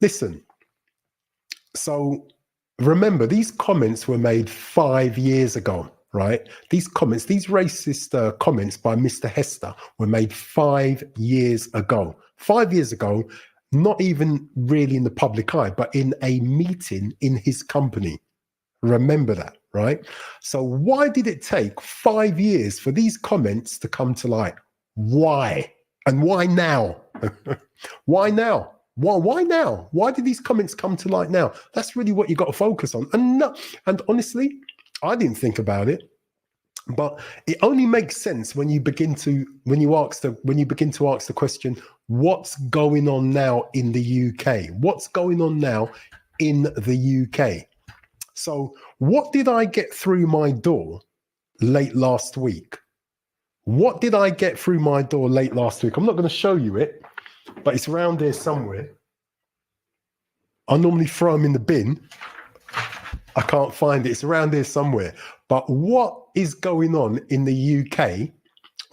Listen, so remember, these comments were made 5 years ago, right? These comments, these racist comments by Mr. Hester were made 5 years ago. 5 years ago, not even really in the public eye, but in a meeting in his company. Remember that, right? So why did it take 5 years for these comments to come to light? Why? And why now? Why now? Why now? Why did these comments come to light now? That's really what you got to focus on. And honestly, I didn't think about it, but it only makes sense when you begin to ask the question, what's going on now in the UK? What's going on now in the UK? So what did I get through my door late last week? What did I get through my door late last week? I'm not going to show you it, but it's around there somewhere. I normally throw them in the bin. I can't find it. It's around there somewhere. But what is going on in the UK,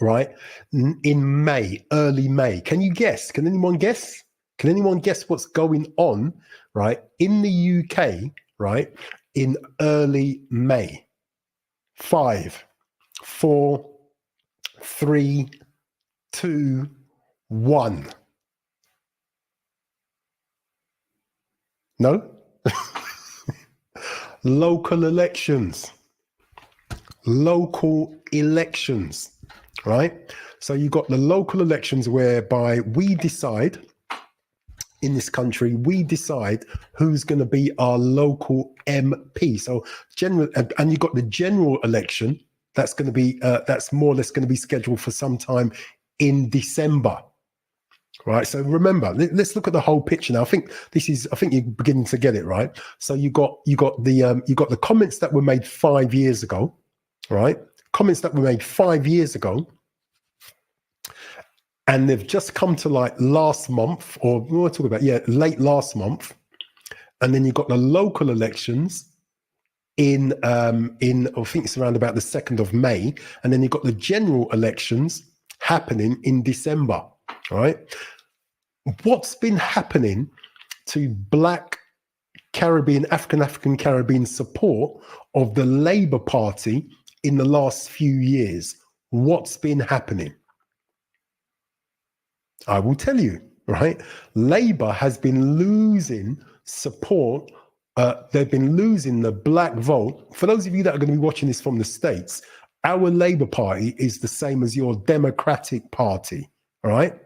right, in May, early May? Can you guess? Can anyone guess? Can anyone guess what's going on, right, in the UK, right, in early May? 5, 4, 3, 2, 1. No? Local elections. Local elections, right? So you got the local elections whereby we decide in this country, we decide who's going to be our local MP. So general, and you got the general election that's going to be that's more or less going to be scheduled for some time in December. Right. So remember, let's look at the whole picture now. I think you're beginning to get it, right? So you got the comments that were made 5 years ago, right? Comments that were made 5 years ago, and they've just come to like last month, or we'll talk about late last month, and then you got the local elections in I think it's around about the 2nd of May, and then you got the general elections happening in December. All right. What's been happening to Black Caribbean, African Caribbean support of the Labour Party in the last few years? What's been happening? I will tell you, right? Labour has been losing support. They've been losing the black vote. For those of you that are going to be watching this from the States, our Labour Party is the same as your Democratic Party, all right?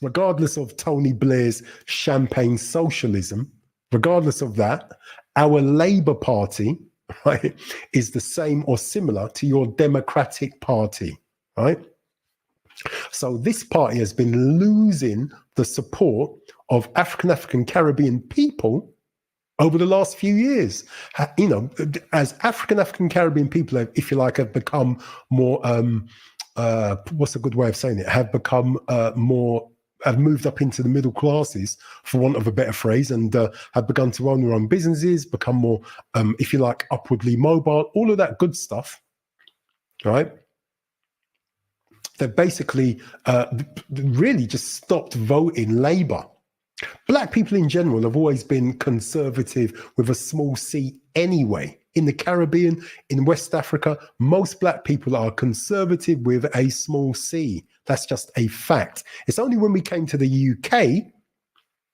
Regardless of Tony Blair's champagne socialism, regardless of that, our Labour Party, right, is the same or similar to your Democratic Party, right? So this party has been losing the support of African Caribbean people over the last few years. You know, as African Caribbean people, if you like, have become more, what's a good way of saying it? Have become have moved up into the middle classes, for want of a better phrase, and have begun to own their own businesses, become more, if you like, upwardly mobile, all of that good stuff, right? They've basically really just stopped voting Labour. Black people in general have always been conservative with a small c anyway. In the Caribbean, in West Africa, most black people are conservative with a small c. That's just a fact. It's only when we came to the UK,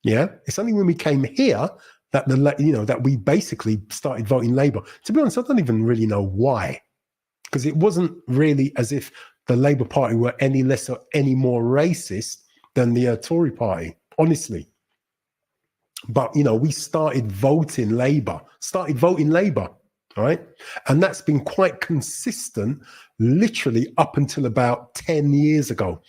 it's only when we came here that that we basically started voting Labour. To be honest, I don't even really know why, because it wasn't really as if the Labour Party were any less or any more racist than the Tory Party, honestly. But, we started voting Labour, all right? And that's been quite consistent, literally up until about 10 years ago.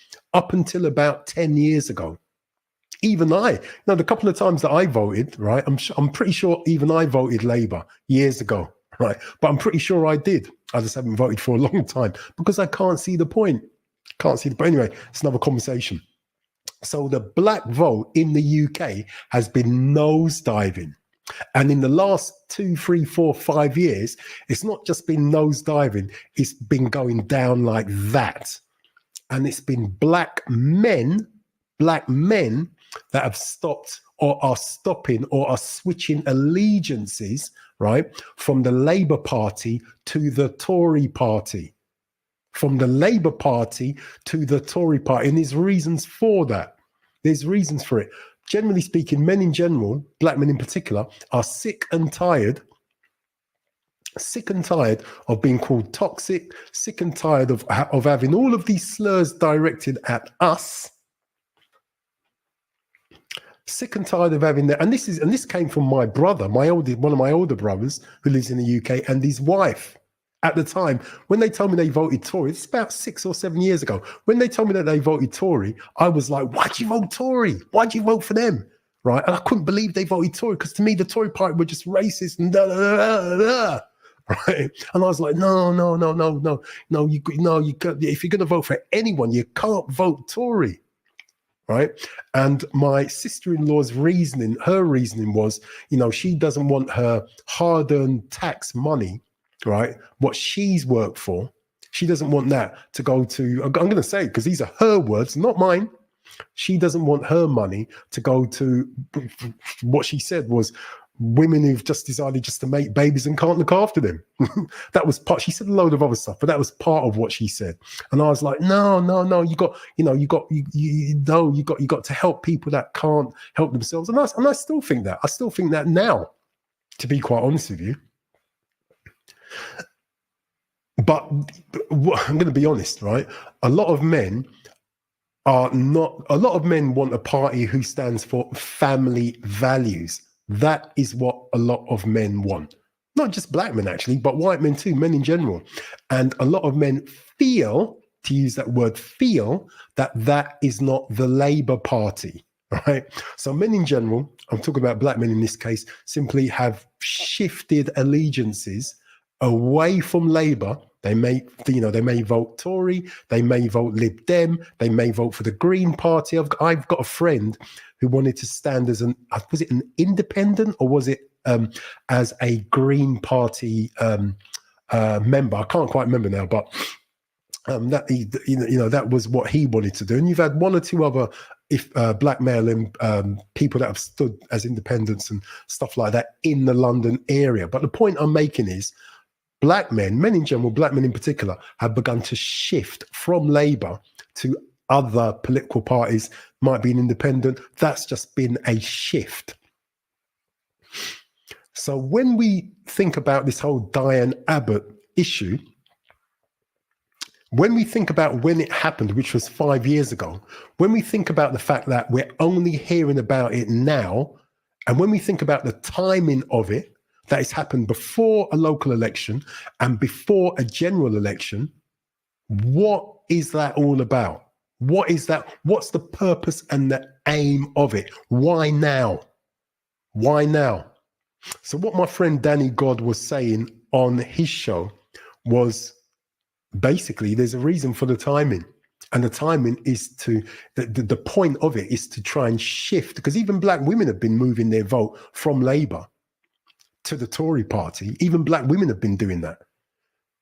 Even the couple of times that I voted, right, I'm pretty sure even I voted Labour years ago, right? But I'm pretty sure I did. I just haven't voted for a long time because I can't see the point. Anyway, it's another conversation. So the black vote in the UK has been nosediving. And in the last 2, 3, 4, 5 years, it's not just been nosediving, it's been going down like that. And it's been black men that have stopped or are stopping or are switching allegiances, right, from the Labour Party to the Tory Party. From the Labour Party to the Tory Party. And there's reasons for that. There's reasons for it. Generally speaking, men in general, black men in particular, are sick and tired of being called toxic, sick and tired of having all of these slurs directed at us. Sick and tired of having that. And this came from my brother, one of my older brothers who lives in the UK, and his wife. At the time, when they told me they voted Tory, it's about 6 or 7 years ago. When they told me that they voted Tory, I was like, why'd you vote Tory? Why'd you vote for them? Right? And I couldn't believe they voted Tory, because to me, the Tory party were just racist and da, da, da, da, da. Right? And I was like, no, if you're going to vote for anyone, you can't vote Tory. Right? And my sister-in-law's reasoning was, she doesn't want her hard-earned tax money, right, what she's worked for, she doesn't want that to go to, I'm going to say, because these are her words, not mine. She doesn't want her money to go to, what she said was, women who've just decided just to make babies and can't look after them. That was part. She said a load of other stuff, but that was part of what she said. And I was like, no, you got to help people that can't help themselves. And I still think that. I still think that now, to be quite honest with you. But I'm going to be honest, right? A lot of men want a party who stands for family values. That is what a lot of men want. Not just black men, actually, but white men too, men in general. And a lot of men feel, to use that word, that is not the Labour Party, right? So men in general, I'm talking about black men in this case, simply have shifted allegiances away from Labour. They may vote Tory, they may vote Lib Dem, they may vote for the Green Party. I've got a friend who wanted to stand as was it an independent, or was it as a Green Party member? I can't quite remember now, but that was what he wanted to do. And you've had one or two other black male people that have stood as independents and stuff like that in the London area. But the point I'm making is, black men in general, black men in particular, have begun to shift from Labour to other political parties, might be an independent. That's just been a shift. So when we think about this whole Diane Abbott issue, when we think about when it happened, which was 5 years ago, when we think about the fact that we're only hearing about it now, and when we think about the timing of it, that has happened before a local election and before a general election, what is that all about? What is that? What's the purpose and the aim of it? Why now? Why now? So what my friend Danny God was saying on his show was basically there's a reason for the timing. And the timing is the point of it is to try and shift, because even black women have been moving their vote from Labour to the Tory party. Even black women have been doing that,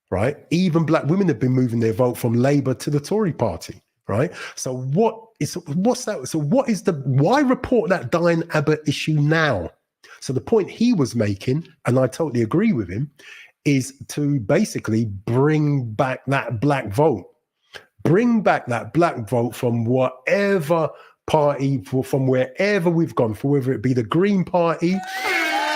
right? Even black women have been moving their vote from Labour to the Tory party, right? So what's that? So why report that Diane Abbott issue now? So the point he was making, and I totally agree with him, is to basically bring back that black vote. Bring back that black vote from whatever party, from wherever we've gone, for whether it be the Green Party,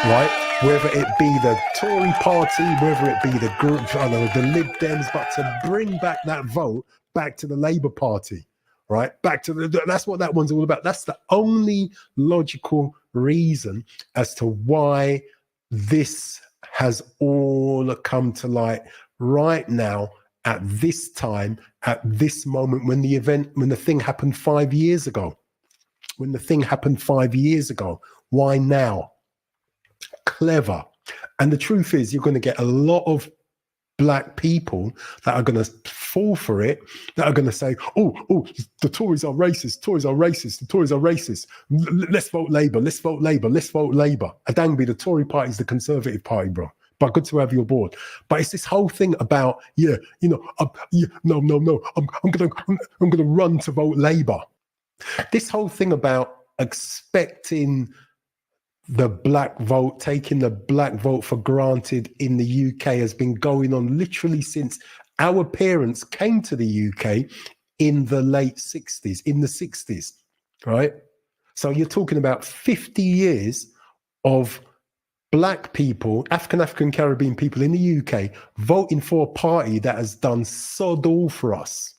right? Whether it be the Tory party, whether it be the group, the Lib Dems, but to bring back that vote back to the Labour Party, right? That's what that one's all about. That's the only logical reason as to why this has all come to light right now, at this time, at this moment, when the thing happened 5 years ago. When the thing happened 5 years ago, why now? Clever. And the truth is, you're going to get a lot of black people that are going to fall for it, that are going to say, oh, the Tories are racist, the Tories are racist. Let's vote Labour, let's vote Labour, let's vote Labour. Adangby, the Tory party is the Conservative party, bro. But good to have you aboard. But it's this whole thing about, I'm gonna run to vote Labour. This whole thing about expecting the black vote, taking the black vote for granted in the UK has been going on literally since our parents came to the UK in the late 60s, in the 60s, right? So you're talking about 50 years of black people, African Caribbean people in the UK voting for a party that has done sod all for us.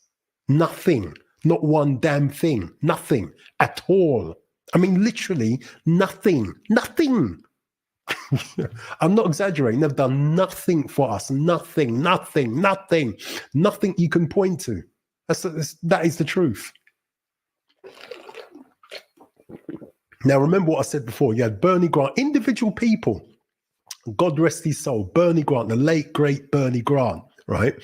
Nothing, not one damn thing, nothing at all. I mean, literally nothing. I'm not exaggerating. They've done nothing for us. Nothing you can point to. That is the truth. Now, remember what I said before. You had Bernie Grant, individual people. God rest his soul. Bernie Grant, the late, great Bernie Grant, right?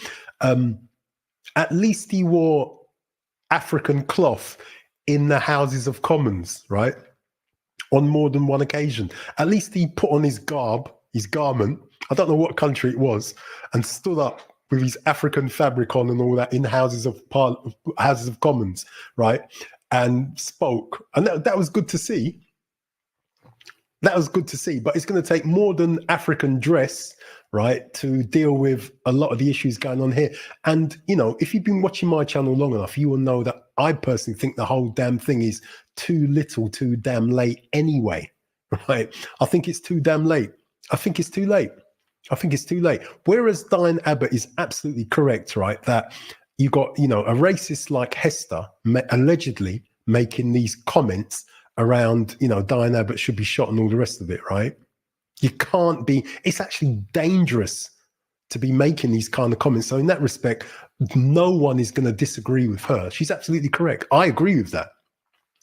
At least he wore African cloth in the Houses of Commons, right? On more than one occasion. At least he put on his garment, I don't know what country it was, and stood up with his African fabric on and all that in the Houses of Commons, right? And spoke. And that was good to see. That was good to see, but it's going to take more than African dress, right, to deal with a lot of the issues going on here. And, you know, if you've been watching my channel long enough, you will know that I personally think the whole damn thing is too little, too damn late anyway, right? I think it's too damn late. I think it's too late. Whereas Diane Abbott is absolutely correct, right, that you got, you know, a racist like Hester allegedly making these comments around, you know, Diane Abbott should be shot and all the rest of it, right? You can't be, it's actually dangerous to be making these kind of comments. So in that respect, no one is going to disagree with her. She's absolutely correct. I agree with that,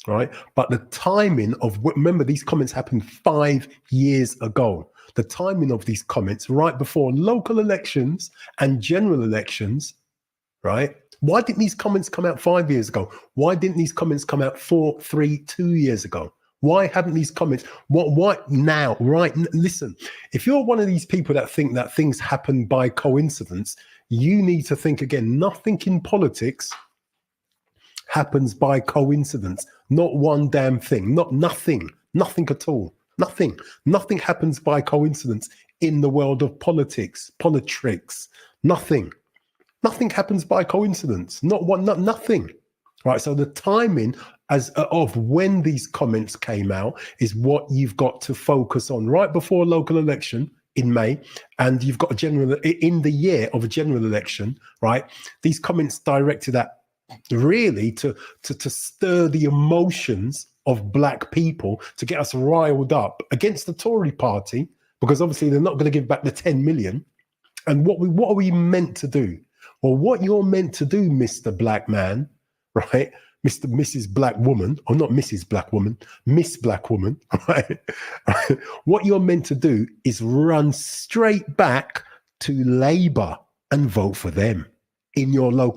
right? But the timing of, remember, these comments happened 5 years ago. The timing of these comments right before local elections and general elections, right? Why didn't these comments come out 5 years ago? Why didn't these comments come out 2 years ago? Why haven't these comments? What now? Right? Listen, if you're one of these people that think that things happen by coincidence, you need to think again. Nothing in politics happens by coincidence. Not one damn thing. Nothing at all. Nothing happens by coincidence in the world of politics. Nothing happens by coincidence. Nothing. Right. So the timing of when these comments came out is what you've got to focus on right before a local election in May, and you've got in the year of a general election, right? These comments directed at really to stir the emotions of black people, to get us riled up against the Tory party, because obviously they're not going to give back the 10 million. And what are we meant to do? Well, what you're meant to do, Mr. Black Man, right? Mrs. Black Woman, or not Mrs. Black Woman, Miss Black Woman, right? What you're meant to do is run straight back to Labour and vote for them in your local